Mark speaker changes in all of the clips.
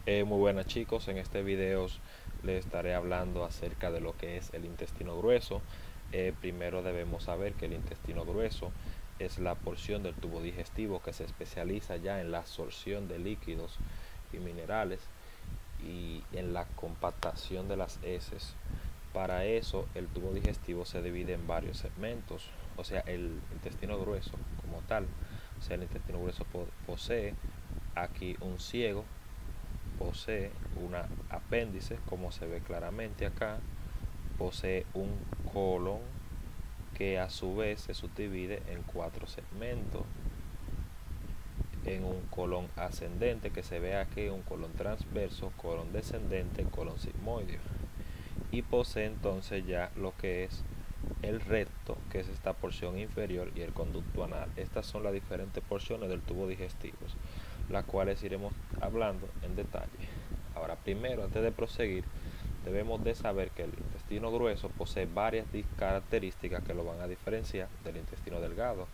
Speaker 1: Muy buenas chicos, en este video les estaré hablando acerca de lo que es el intestino grueso. Primero debemos saber que el intestino grueso es la porción del tubo digestivo que se especializa ya en la absorción de líquidos y minerales y en la compactación de las heces. Para eso el tubo digestivo se divide en varios segmentos, o sea, el intestino grueso como tal. O sea, el intestino grueso posee aquí un ciego, posee un apéndice, como se ve claramente acá, posee un colon que a su vez se subdivide en cuatro segmentos, en un colon ascendente que se ve aquí, un colon transverso, colon descendente, colon sigmoideo, y posee entonces ya lo que es el recto, que es esta porción inferior, y el conducto anal. Estas son las diferentes porciones del tubo digestivo, las cuales iremos hablando en detalle. Ahora, primero, antes de proseguir, debemos de saber que el intestino grueso posee varias características que lo van a diferenciar del intestino delgado.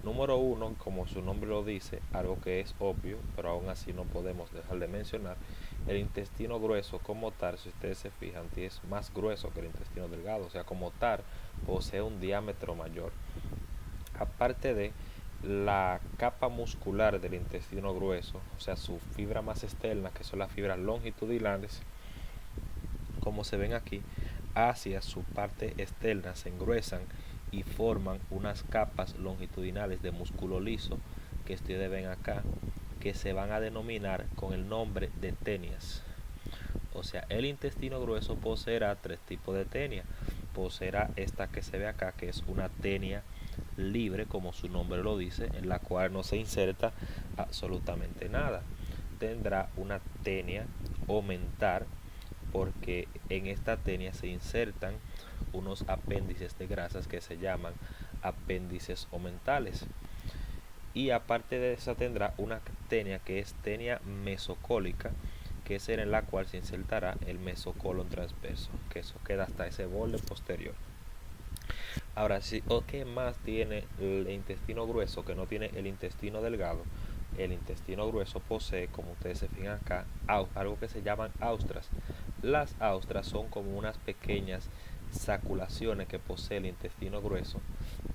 Speaker 1: Número uno, como su nombre lo dice, algo que es obvio, pero aún así no podemos dejar de mencionar, el intestino grueso como tal, si ustedes se fijan, es más grueso que el intestino delgado, o sea, como tal, posee un diámetro mayor. Aparte de la capa muscular del intestino grueso, o sea, su fibra más externa, que son las fibras longitudinales, como se ven aquí, hacia su parte externa se engruesan y forman unas capas longitudinales de músculo liso que ustedes ven acá, que se van a denominar con el nombre de tenias. O sea, el intestino grueso poseerá tres tipos de tenia. Poseerá esta que se ve acá, que es una tenia libre, como su nombre lo dice, en la cual no se inserta absolutamente nada. Tendrá una tenia omental, porque en esta tenia se insertan unos apéndices de grasas que se llaman apéndices omentales. Y aparte de esa tendrá una tenia que es tenia mesocólica, que es en la cual se insertará el mesocolon transverso, que eso queda hasta ese borde posterior. Ahora, sí, ¿qué más tiene el intestino grueso que no tiene el intestino delgado? El intestino grueso posee, como ustedes se fijan acá, algo que se llaman austras. Las austras son como unas pequeñas saculaciones que posee el intestino grueso,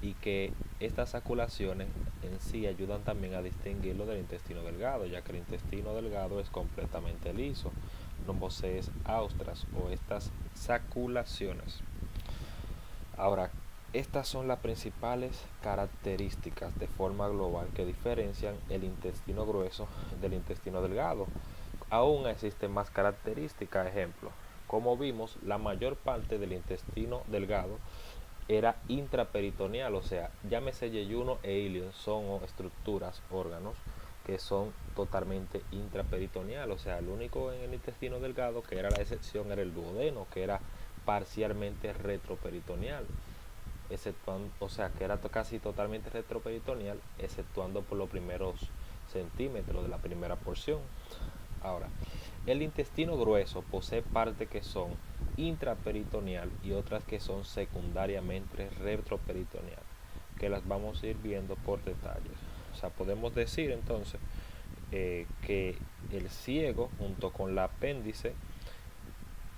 Speaker 1: y que estas saculaciones en sí ayudan también a distinguirlo del intestino delgado, ya que el intestino delgado es completamente liso, no posee austras o estas saculaciones. Ahora, estas son las principales características de forma global que diferencian el intestino grueso del intestino delgado. Aún existen más características. Ejemplo, como vimos, la mayor parte del intestino delgado era intraperitoneal, o sea, llámese yeyuno e ilio, son estructuras, órganos que son totalmente intraperitoneal, o sea, el único en el intestino delgado que era la excepción era el duodeno, que era parcialmente retroperitoneal, exceptuando, o sea, que era casi totalmente retroperitoneal, exceptuando por los primeros centímetros de la primera porción. Ahora, el intestino grueso posee partes que son intraperitoneal y otras que son secundariamente retroperitoneal, que las vamos a ir viendo por detalles. O sea, podemos decir entonces que el ciego junto con el apéndice,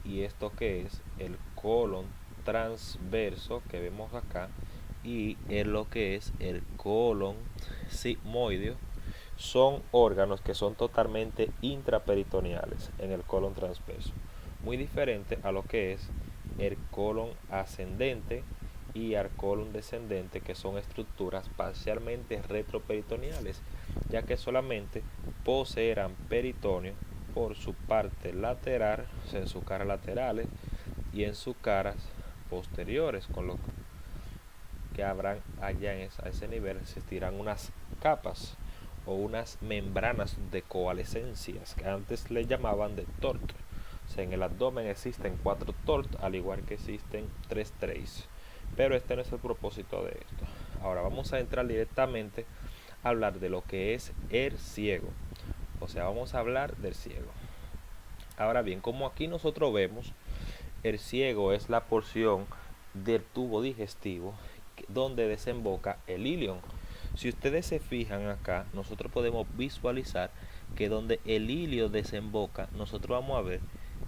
Speaker 1: y esto que es el colon transverso que vemos acá, y en lo que es el colon sigmoideo, son órganos que son totalmente intraperitoneales en el colon transverso, muy diferente a lo que es el colon ascendente y al colon descendente, que son estructuras parcialmente retroperitoneales, ya que solamente poseerán peritoneo por su parte lateral, o sea, en sus caras laterales y en sus caras posteriores, con lo que habrán allá a ese nivel existirán unas capas o unas membranas de coalescencias que antes le llamaban de TORT. O sea, en el abdomen existen 4 TORT, al igual que existen 3 TRACE, pero este no es el propósito de esto. Ahora vamos a entrar directamente a hablar de lo que es el ciego, o sea, vamos a hablar del ciego. Ahora bien, como aquí nosotros vemos, el ciego es la porción del tubo digestivo donde desemboca el ilion. Si ustedes se fijan acá, nosotros podemos visualizar que donde el ilio desemboca, nosotros vamos a ver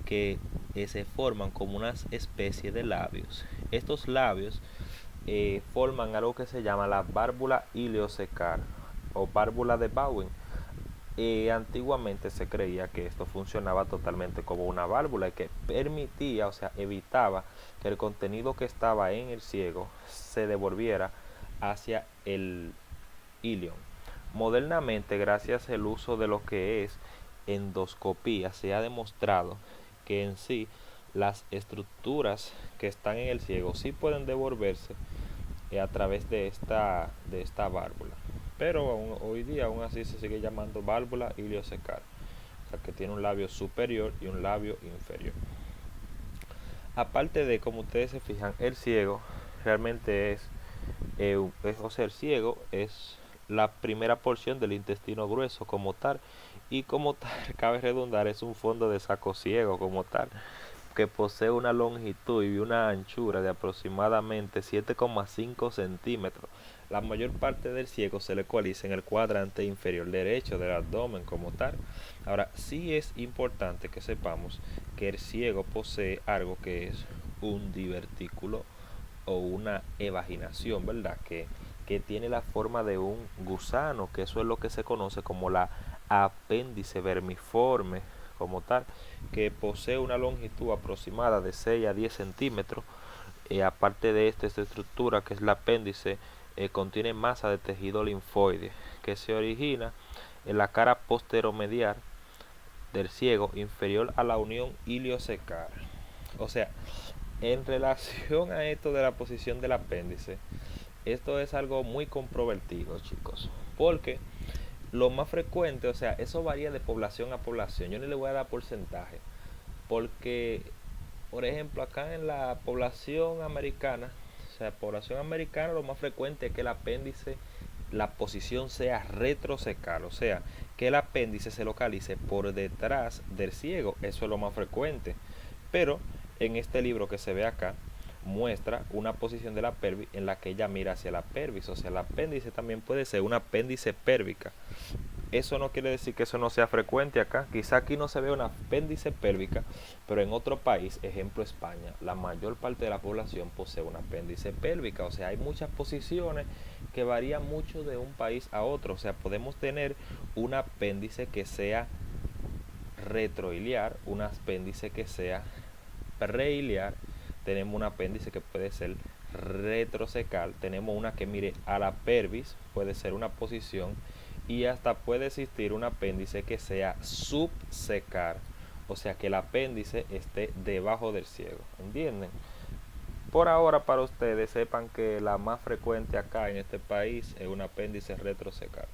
Speaker 1: que se forman como una especie de labios. Estos labios forman algo que se llama la válvula iliocecal o válvula de Bowen. Antiguamente se creía que esto funcionaba totalmente como una válvula y que permitía, o sea, evitaba que el contenido que estaba en el ciego se devolviera hacia el ilion. Modernamente, gracias al uso de lo que es endoscopía, se ha demostrado que en sí las estructuras que están en el ciego sí pueden devolverse a través de esta válvula. Pero hoy día aún así se sigue llamando válvula iliocecal, o sea que tiene un labio superior y un labio inferior. Aparte de, como ustedes se fijan, el ciego realmente o sea, el ciego es la primera porción del intestino grueso como tal, y como tal, cabe redundar, es un fondo de saco ciego como tal, que posee una longitud y una anchura de aproximadamente 7,5 centímetros. La mayor parte del ciego se localiza en el cuadrante inferior derecho del abdomen como tal. Ahora, sí es importante que sepamos que el ciego posee algo que es un divertículo o una evaginación, ¿verdad? Que tiene la forma de un gusano, que eso es lo que se conoce como la apéndice vermiforme como tal, que posee una longitud aproximada de 6 a 10 centímetros. Aparte de esta estructura que es la apéndice, contiene masa de tejido linfoide que se origina en la cara posteromedial del ciego inferior a la unión iliocecal. O sea, en relación a esto de la posición del apéndice, esto es algo muy controvertido, chicos, porque lo más frecuente, o sea, eso varía de población a población. Yo no le voy a dar porcentaje, porque, por ejemplo, acá en la población americana, o sea, población americana, lo más frecuente es que el apéndice, la posición sea retrocecal, o sea, que el apéndice se localice por detrás del ciego. Eso es lo más frecuente. Pero en este libro que se ve acá, muestra una posición de la pelvis en la que ella mira hacia la pelvis, o sea, el apéndice también puede ser una apéndice pélvica. Eso no quiere decir que eso no sea frecuente acá. Quizá aquí no se ve una apéndice pélvica, pero en otro país, ejemplo España, la mayor parte de la población posee una apéndice pélvica. O sea, hay muchas posiciones que varían mucho de un país a otro. O sea, podemos tener un apéndice que sea retroiliar, un apéndice que sea preiliar, tenemos un apéndice que puede ser retrocecal, tenemos una que mire a la pelvis, puede ser una posición, y hasta puede existir un apéndice que sea subsecar, o sea que el apéndice esté debajo del ciego, ¿entienden? Por ahora, para ustedes, sepan que la más frecuente acá en este país es un apéndice retrocecal.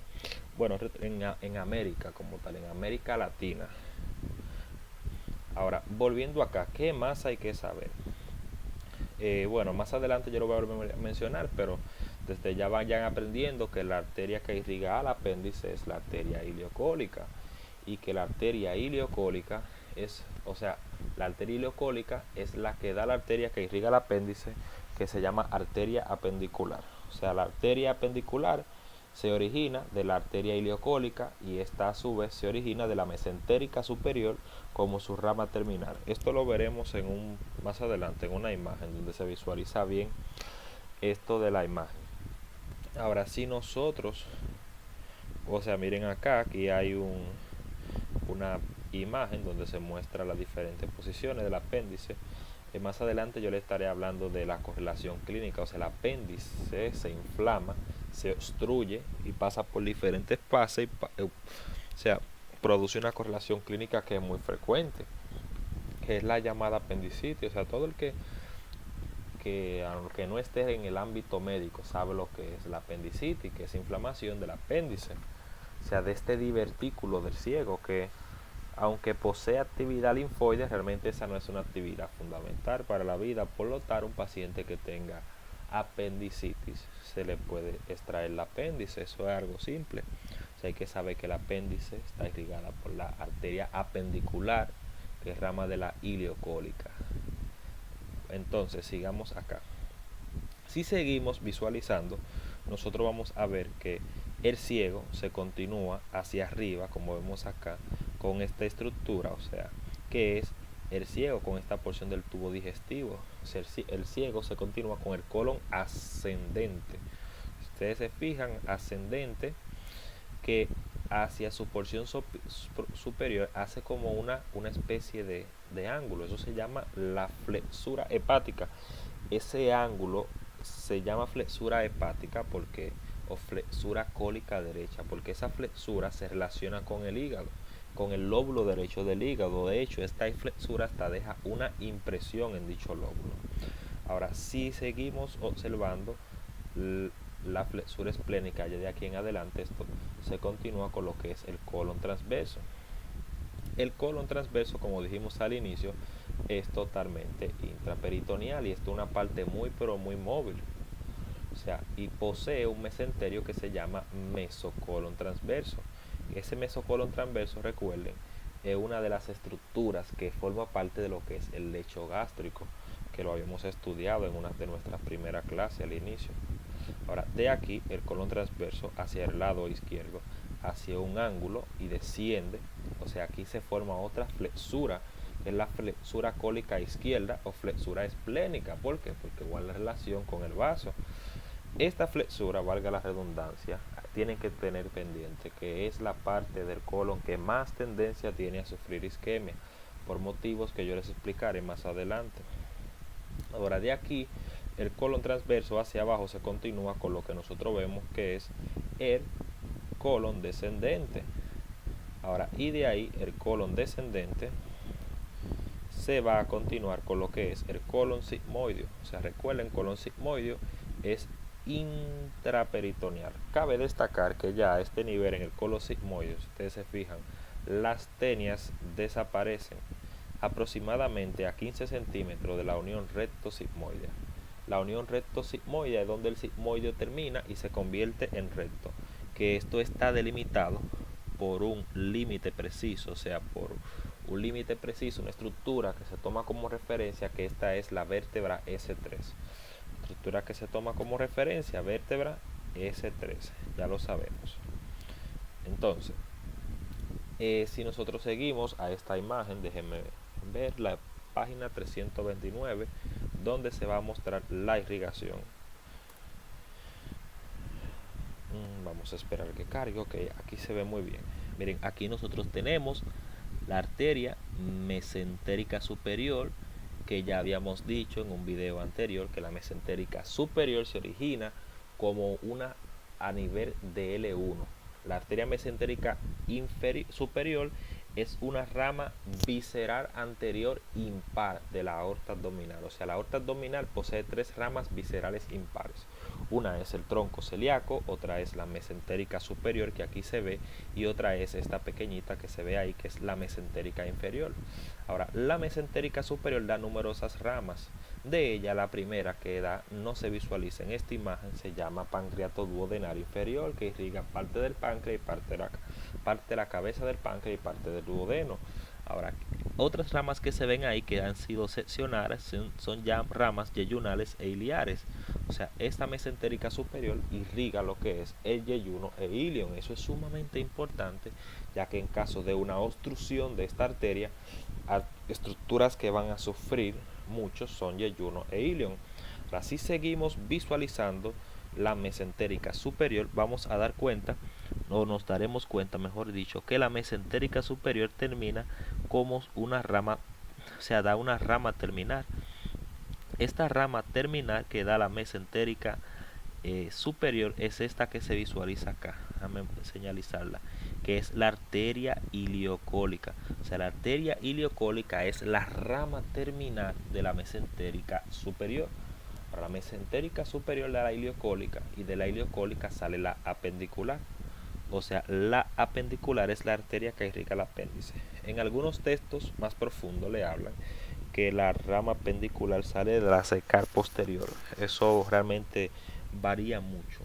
Speaker 1: Bueno, en América como tal, en América Latina. Ahora, volviendo acá, ¿qué más hay que saber? Bueno, más adelante yo lo voy a volver a mencionar, pero desde ya vayan aprendiendo que la arteria que irriga al apéndice es la arteria iliocólica, y que la arteria iliocólica es, o sea, la arteria iliocólica es la que da la arteria que irriga el apéndice, que se llama arteria apendicular. O sea, la arteria apendicular se origina de la arteria iliocólica, y esta a su vez se origina de la mesentérica superior como su rama terminal. Esto lo veremos más adelante en una imagen donde se visualiza bien esto de la imagen. Ahora, si nosotros, o sea, miren acá, aquí hay una imagen donde se muestra las diferentes posiciones del apéndice. Más adelante yo le estaré hablando de la correlación clínica, o sea, el apéndice se inflama, se obstruye y pasa por diferentes fases, o sea, produce una correlación clínica que es muy frecuente, que es la llamada apendicitis. O sea, todo el que aunque no esté en el ámbito médico sabe lo que es la apendicitis, que es inflamación del apéndice, o sea, de este divertículo del ciego, que aunque posee actividad linfoide, realmente esa no es una actividad fundamental para la vida. Por lo tanto, un paciente que tenga apendicitis se le puede extraer el apéndice. Eso es algo simple. O sea, hay que saber que el apéndice está irrigada por la arteria apendicular, que es rama de la iliocólica. Entonces, sigamos acá. Si seguimos visualizando, nosotros vamos a ver que El ciego se continúa hacia arriba, como vemos acá, con esta estructura, o sea, que es el ciego con esta porción del tubo digestivo. O sea, el ciego se continúa con el colon ascendente. Si ustedes se fijan, ascendente, que hacia su porción superior hace como una especie de ángulo. Eso se llama la flexura hepática. Ese ángulo se llama flexura hepática porque o flexura cólica derecha, porque esa flexura se relaciona con el hígado, con el lóbulo derecho del hígado. De hecho, esta flexura hasta deja una impresión en dicho lóbulo. Ahora, si seguimos observando la flexura esplénica, ya de aquí en adelante esto se continúa con lo que es el colon transverso. El colon transverso, como dijimos al inicio, es totalmente intraperitoneal y esto es una parte muy pero muy móvil. O sea, y posee un mesenterio que se llama mesocolon transverso. Ese mesocolon transverso, recuerden, es una de las estructuras que forma parte de lo que es el lecho gástrico, que lo habíamos estudiado en una de nuestras primeras clases al inicio. Ahora, de aquí el colon transverso hacia el lado izquierdo hacia un ángulo y desciende, o sea, aquí se forma otra flexura, que es la flexura cólica izquierda o flexura esplénica. ¿Por qué? Porque guarda relación con el vaso. Esta flexura, valga la redundancia, tienen que tener pendiente que es la parte del colon que más tendencia tiene a sufrir isquemia, por motivos que yo les explicaré más adelante. Ahora, de aquí el colon transverso hacia abajo se continúa con lo que nosotros vemos que es el colon descendente. Ahora, y de ahí el colon descendente se va a continuar con lo que es el colon sigmoideo. O sea, recuerden, colon sigmoideo es intraperitoneal. Cabe destacar que ya a este nivel en el colon sigmoideo, si ustedes se fijan, las tenias desaparecen aproximadamente a 15 centímetros de la unión recto-sigmoidea. La unión recto-sigmoidea es donde el sigmoideo termina y se convierte en recto, que esto está delimitado por un límite preciso, o sea, por un límite preciso, una estructura que se toma como referencia, que esta es la vértebra S3. Estructura que se toma como referencia, vértebra S3, ya lo sabemos. Entonces, si nosotros seguimos a esta imagen, déjenme ver la página 329, donde se va a mostrar la irrigación. Vamos a esperar que cargue. Ok, aquí se ve muy bien. Miren, aquí nosotros tenemos la arteria mesentérica superior, que ya habíamos dicho en un video anterior que la mesentérica superior se origina como una a nivel de L1. La arteria mesentérica superior es una rama visceral anterior impar de la aorta abdominal. O sea, la aorta abdominal posee 3 ramas viscerales impares. Una es el tronco celíaco, otra es la mesentérica superior, que aquí se ve, y otra es esta pequeñita que se ve ahí, que es la mesentérica inferior. Ahora, la mesentérica superior da numerosas ramas. De ella, la primera que da no se visualiza en esta imagen, se llama pancreato duodenal inferior, que irriga parte del páncreas y parte de la cabeza del páncreas y parte del duodeno. Ahora, otras ramas que se ven ahí que han sido seccionadas son ya ramas yeyunales e iliares. O sea, esta mesentérica superior irriga lo que es el yeyuno e ilion. Eso es sumamente importante, ya que en caso de una obstrucción de esta arteria, estructuras que van a sufrir muchos son yeyuno e ilion. Ahora, si seguimos visualizando la mesentérica superior, vamos a dar cuenta, o nos daremos cuenta, mejor dicho, que la mesentérica superior termina como una rama, o sea, da una rama terminal. Esta rama terminal que da la mesentérica superior es esta que se visualiza acá. Déjame señalizarla, que es la arteria iliocólica. O sea, la arteria iliocólica es la rama terminal de la mesentérica superior. Para la mesentérica superior de la iliocólica, y de la iliocólica sale la apendicular. O sea, la apendicular es la arteria que irriga el apéndice. En algunos textos más profundos le hablan que la rama apendicular sale de la cecal posterior. Eso realmente varía mucho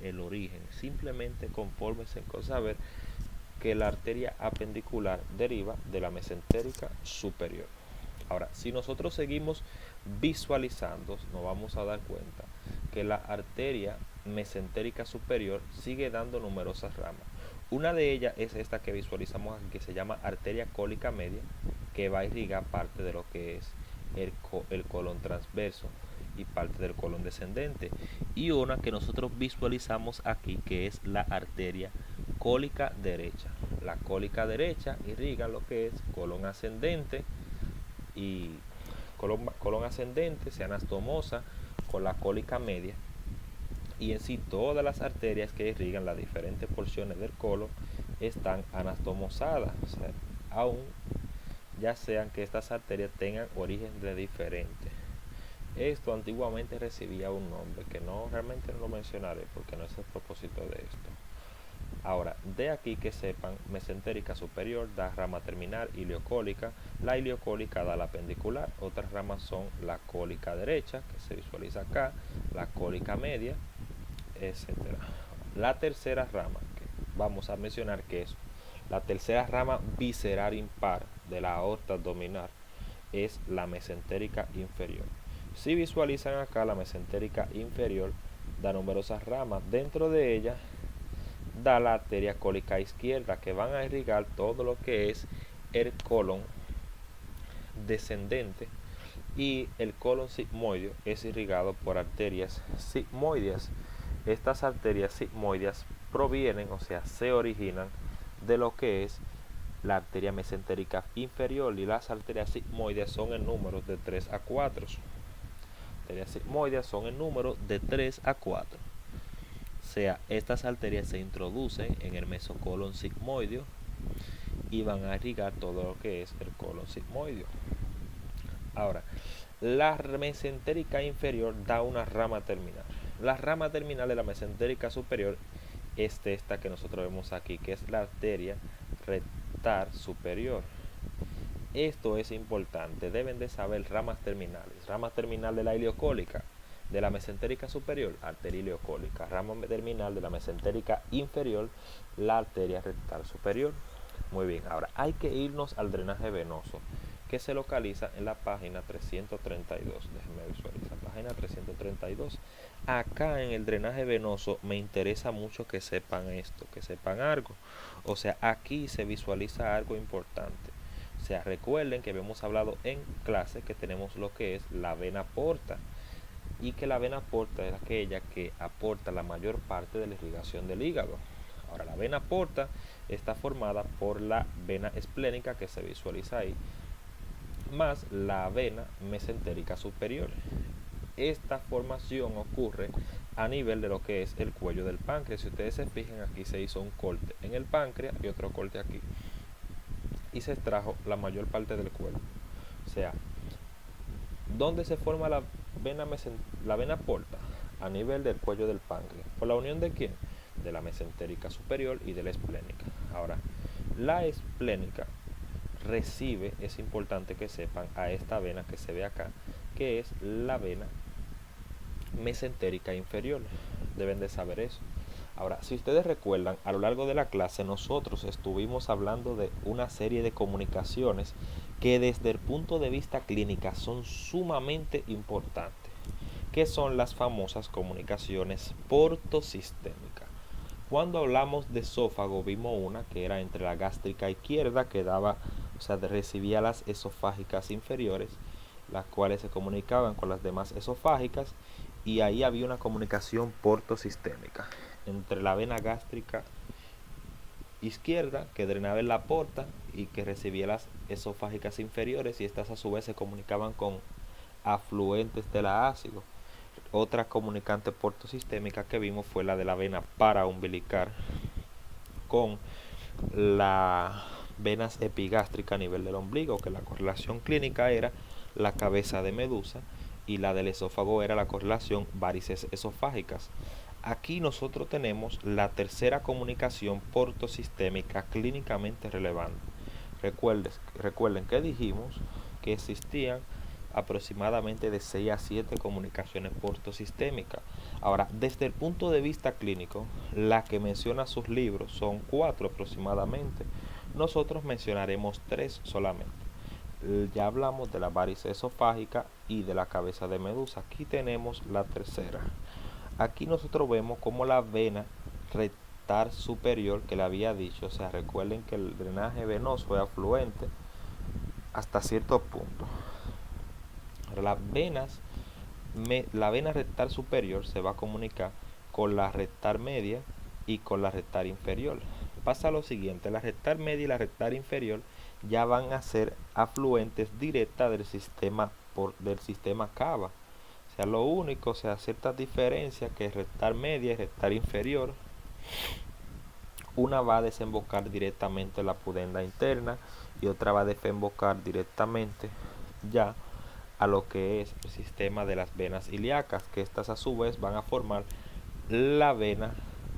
Speaker 1: el origen. Simplemente confórmense con saber que la arteria apendicular deriva de la mesentérica superior. Ahora, si nosotros seguimos visualizando, nos vamos a dar cuenta que la arteria mesentérica superior sigue dando numerosas ramas. Una de ellas es esta que visualizamos aquí, que se llama arteria cólica media, que va a irrigar parte de lo que es el colon transverso y parte del colon descendente, y una que nosotros visualizamos aquí, que es la arteria cólica derecha. La cólica derecha irriga lo que es colon ascendente y colon ascendente, se anastomosa con la cólica media, y en sí todas las arterias que irrigan las diferentes porciones del colon están anastomosadas, o sea, aún ya sean que estas arterias tengan origen de diferente. Esto antiguamente recibía un nombre que realmente no lo mencionaré porque no es el propósito de esto. Ahora, de aquí que sepan, mesentérica superior da rama terminal ileocólica, la ileocólica da la pendicular, otras ramas son la cólica derecha, que se visualiza acá, la cólica media, etcétera. La tercera rama que vamos a mencionar, que es la tercera rama visceral impar de la aorta abdominal, es la mesentérica inferior. Si visualizan acá, la mesentérica inferior da numerosas ramas. Dentro de ella da la arteria cólica izquierda, que van a irrigar todo lo que es el colon descendente, y el colon sigmoideo es irrigado por arterias sigmoideas. Estas arterias sigmoideas provienen, o sea, se originan de lo que es la arteria mesentérica inferior, y las arterias sigmoideas son en número de 3 a 4. Arterias sigmoideas son en número de 3 a 4. O sea, estas arterias se introducen en el mesocolon sigmoideo y van a irrigar todo lo que es el colon sigmoideo. Ahora, la mesentérica inferior da una rama terminal. La rama terminal de la mesentérica superior es esta que nosotros vemos aquí, que es la arteria rectal superior. Esto es importante, deben de saber ramas terminales. Rama terminal de la ileocólica, de la mesentérica superior, arteria ileocólica. Rama terminal de la mesentérica inferior, la arteria rectal superior. Muy bien, ahora hay que irnos al drenaje venoso, que se localiza en la página 332. Déjenme visualizar, página 332. Acá en el drenaje venoso me interesa mucho que sepan esto, que sepan algo. O sea, aquí se visualiza algo importante. O sea, recuerden que habíamos hablado en clase que tenemos lo que es la vena porta, y que la vena porta es aquella que aporta la mayor parte de la irrigación del hígado. Ahora, la vena porta está formada por la vena esplénica, que se visualiza ahí, más la vena mesentérica superior. Esta formación ocurre a nivel de lo que es el cuello del páncreas. Si ustedes se fijan, aquí se hizo un corte en el páncreas y otro corte aquí, y se extrajo la mayor parte del cuerpo. O sea, ¿dónde se forma la vena porta? A nivel del cuello del páncreas. ¿Por la unión de quién? De la mesentérica superior y de la esplénica. Ahora, la esplénica recibe, es importante que sepan, a esta vena que se ve acá, que es la vena mesentérica inferior. Deben de saber eso. Ahora, si ustedes recuerdan, a lo largo de la clase nosotros estuvimos hablando de una serie de comunicaciones que desde el punto de vista clínica son sumamente importantes, que son las famosas comunicaciones portosistémicas. Cuando hablamos de esófago, vimos una que era entre la gástrica izquierda, que daba, o sea, recibía las esofágicas inferiores, las cuales se comunicaban con las demás esofágicas, y ahí había una comunicación portosistémica entre la vena gástrica izquierda, que drenaba en la porta y que recibía las esofágicas inferiores, y estas a su vez se comunicaban con afluentes de la ácido. Otra comunicante portosistémica que vimos fue la de la vena paraumbilical con la venas epigástricas a nivel del ombligo, que la correlación clínica era la cabeza de medusa, y la del esófago era la correlación varices esofágicas. Aquí nosotros tenemos la tercera comunicación portosistémica clínicamente relevante. Recuerden que dijimos que existían aproximadamente de 6 a 7 comunicaciones portosistémicas. Ahora, desde el punto de vista clínico, la que menciona sus libros son 4 aproximadamente. Nosotros mencionaremos 3 solamente. Ya hablamos de la varice esofágica y de la cabeza de medusa. Aquí tenemos la tercera. Aquí nosotros vemos como la vena rectal superior que le había dicho, o sea, recuerden que el drenaje venoso es afluente hasta cierto punto. Ahora, la vena rectal superior se va a comunicar con la rectal media y con la rectal inferior. Pasa lo siguiente, la rectal media y la rectal inferior ya van a ser afluentes directas del sistema cava. O sea, lo único, o sea, ciertas diferencias que rectal media y rectal inferior, una va a desembocar directamente en la pudenda interna y otra va a desembocar directamente ya a lo que es el sistema de las venas ilíacas, que estas a su vez van a formar la vena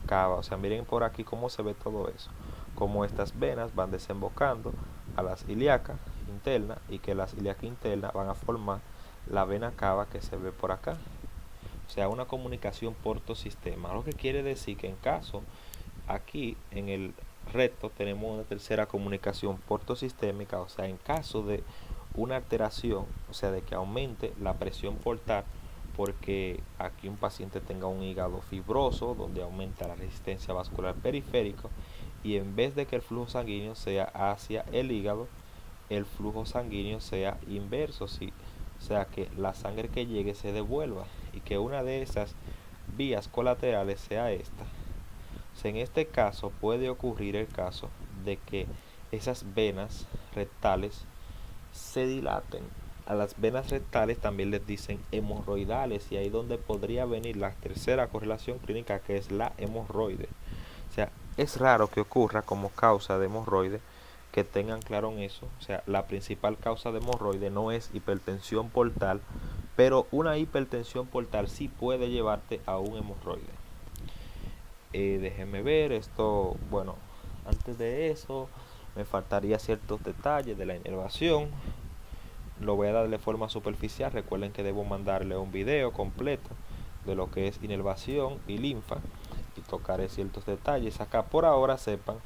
Speaker 1: cava. O sea, miren por aquí cómo se ve todo eso, cómo estas venas van desembocando a las ilíacas internas y que las ilíacas internas van a formar la vena cava que se ve por acá. O sea, una comunicación portosistema, lo que quiere decir que en caso, aquí en el recto tenemos una tercera comunicación portosistémica, o sea, en caso de una alteración, o sea, de que aumente la presión portal, porque aquí un paciente tenga un hígado fibroso, donde aumenta la resistencia vascular periférica, y en vez de que el flujo sanguíneo sea hacia el hígado, el flujo sanguíneo sea inverso, ¿sí? O sea, que la sangre que llegue se devuelva y que una de esas vías colaterales sea esta. O sea, en este caso puede ocurrir el caso de que esas venas rectales se dilaten. A las venas rectales también les dicen hemorroidales, y ahí donde podría venir la tercera correlación clínica, que es la hemorroide. O sea, es raro que ocurra como causa de hemorroide, que tengan claro en eso. O sea, la principal causa de hemorroide no es hipertensión portal, pero una hipertensión portal sí puede llevarte a un hemorroide. Déjenme ver esto. Bueno, antes de eso me faltaría ciertos detalles de la inervación. Lo voy a dar de forma superficial. Recuerden que debo mandarle un video completo de lo que es inervación y linfa, y tocaré ciertos detalles. Acá por ahora sepan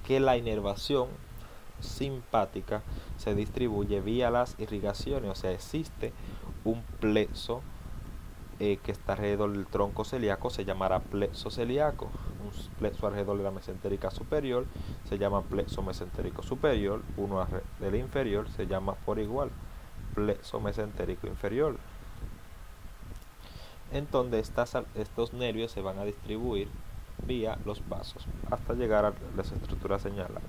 Speaker 1: que la inervación simpática se distribuye vía las irrigaciones, o sea, existe un plexo que está alrededor del tronco celíaco, se llamará plexo celíaco. Un plexo alrededor de la mesentérica superior se llama plexo mesentérico superior. Uno del inferior se llama por igual plexo mesentérico inferior. Entonces estos nervios se van a distribuir vía los vasos hasta llegar a las estructuras señaladas.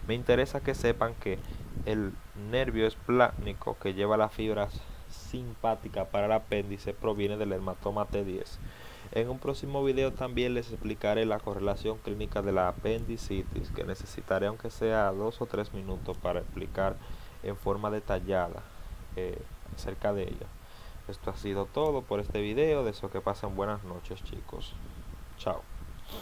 Speaker 1: Me interesa que sepan que el nervio esplácnico que lleva las fibras simpáticas para el apéndice proviene del hematoma T10. En un próximo video también les explicaré la correlación clínica de la apendicitis, que necesitaré aunque sea 2 o 3 minutos para explicar en forma detallada acerca de ella. Esto ha sido todo por este video. Deseo que pasen buenas noches, chicos. Chao.